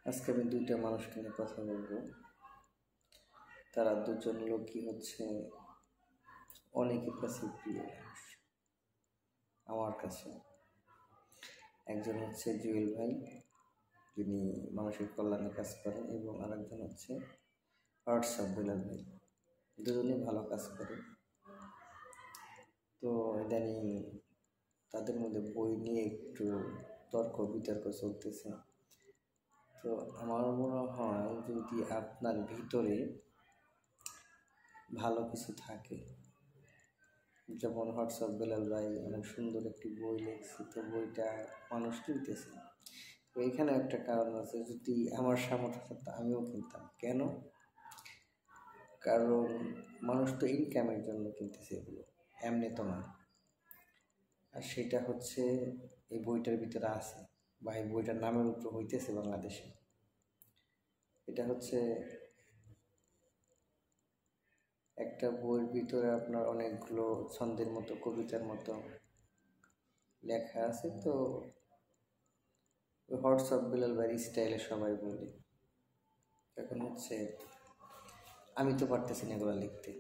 আজকে আমি দুইটা মানুষকে নিয়ে কথা বলবো। তারা দুজন লোকই হচ্ছে অনেকের কাছে প্রিয় মানুষ। আমার কাছে একজন হচ্ছে জুয়েল ভাই, যিনি মানুষের কল্যাণে কাজ করেন, এবং আরেকজন হচ্ছে হোয়াটসঅ্যাপ বেলাল ভাই। দুজনেই ভালো কাজ করে। তো ইদানিং তাদের মধ্যে বই নিয়ে একটু তর্ক বিতর্ক চলতেছে। তো আমার মনে হয়, যদি আপনার ভিতরে ভালো কিছু থাকে, যেমন হোয়াটসঅ্যাপ বেলাল ভাই অনেক সুন্দর একটি বই লিখছে, তো বইটা মানুষ কিনতেছে। তো এখানে একটা কারণ আছে, যদি আমার সামর্থ্য থাকতো আমিও কিনতাম। কেন? কারণ মানুষ তো ইনকামের জন্য কিনতেছে এগুলো, এমনি তো না। আর সেটা হচ্ছে এই বইটার ভিতরে আছে, বা এই বইটার নামের উপর হইতেছে বাংলাদেশে। এটা হচ্ছে একটা বইয়ের ভিতরে আপনার অনেকগুলো ছন্দের মতো, কবিতার মতো লেখা আছে। তো হোয়াটসঅ্যাপ বেলাল ভাই স্টাইলে সবাই বলে। এখন হচ্ছে আমি তো পারতেছি না এগুলো লিখতে,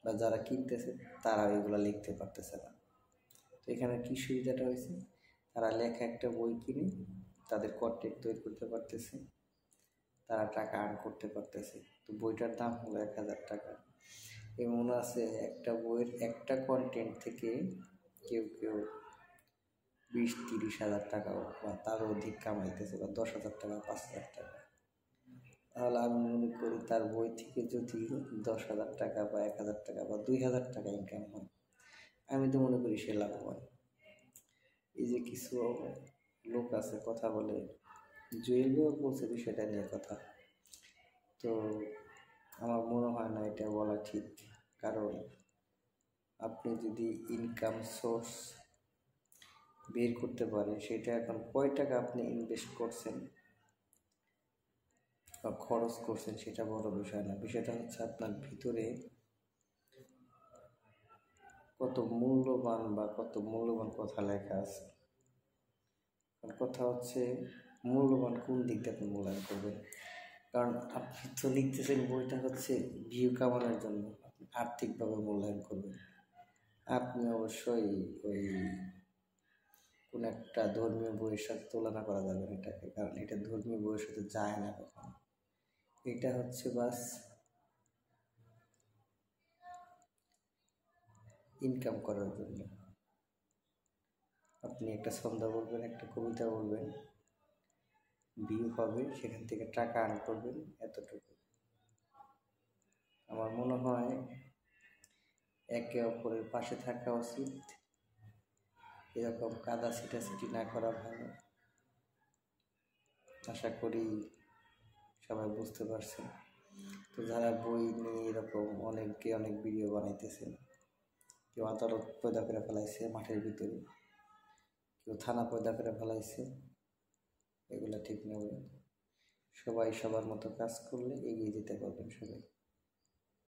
বা যারা কিনতেছে তারা এগুলো লিখতে পারতেছে না। তো এখানে কী সুবিধাটা হয়েছে, তারা লেখা একটা বই কিনে তাদের কন্টেন্ট তৈরি করতে পারতেছে, তারা টাকা আর্ন করতে পারতেছে। তো বইটার দাম হলো 1000 টাকা। এমন আছে একটা বইয়ের একটা কন্টেন্ট থেকে কেউ কেউ 20-30 হাজার টাকা বা তারও অধিক কামাইতেছে, বা 10,000 টাকা, 5,000 টাকা। তাহলে আমি মনে করি তার বই থেকে যদি 10,000 টাকা বা 1,000 টাকা বা 2,000 টাকা ইনকাম হয়, আমি তো মনে করি সে লাভবান। এই যে কিছু লোক আছে কথা বলে, জুয়েল ভাইও বলছে বিষয়টা নিয়ে কথা, তো আমার মনে হয় না এটা বলা ঠিক। কারণ আপনি যদি ইনকাম সোর্স বের করতে পারেন, সেটা এখন কয় টাকা আপনি ইনভেস্ট করছেন বা খরচ করছেন সেটা বড় বিষয় না। বিষয়টা হচ্ছে আপনার ভিতরে কত মূল্যবান কথা লেখা আছে। কথা হচ্ছে মূল্যবান কোন দিক দিয়ে আপনি মূল্যায়ন করবেন। কারণ আপনি তো লিখতেছেন বইটা হচ্ছে ভিউ কামানোর জন্য, আপনি আর্থিকভাবে মূল্যায়ন করবেন। আপনি অবশ্যই ওই কোনো একটা ধর্মীয় বইয়ের সাথে তুলনা করা যাবে না এটাকে, কারণ এটা ধর্মীয় বইয়ের সাথে যায় না কখনো। এটা হচ্ছে বাস ইনকাম করার জন্য। আপনি একটা ছন্দ বলবেন, একটা কবিতা বলবেন, ভিউ হবে, সেখান থেকে টাকা আর্ন করবেন, এতটুকু। আমার মনে হয় একে অপরের পাশে থাকা উচিত, এরকম কাদা ছিটাছিটি না করা ভালো। আশা করি সবাই বুঝতে পারছেন। তো যারা বই নিয়ে এরকম অনেকে অনেক ভিডিও বানাইতেছে, কেউ আদালত পয়দা করে ফেলাইছে মাঠের ভিতরে, কেউ থানা পয়দা করে ফেলাইছে, এগুলো ঠিক নয়। সবাই সবার মতো কাজ করলে এগিয়ে যেতে পারবেন সবাই।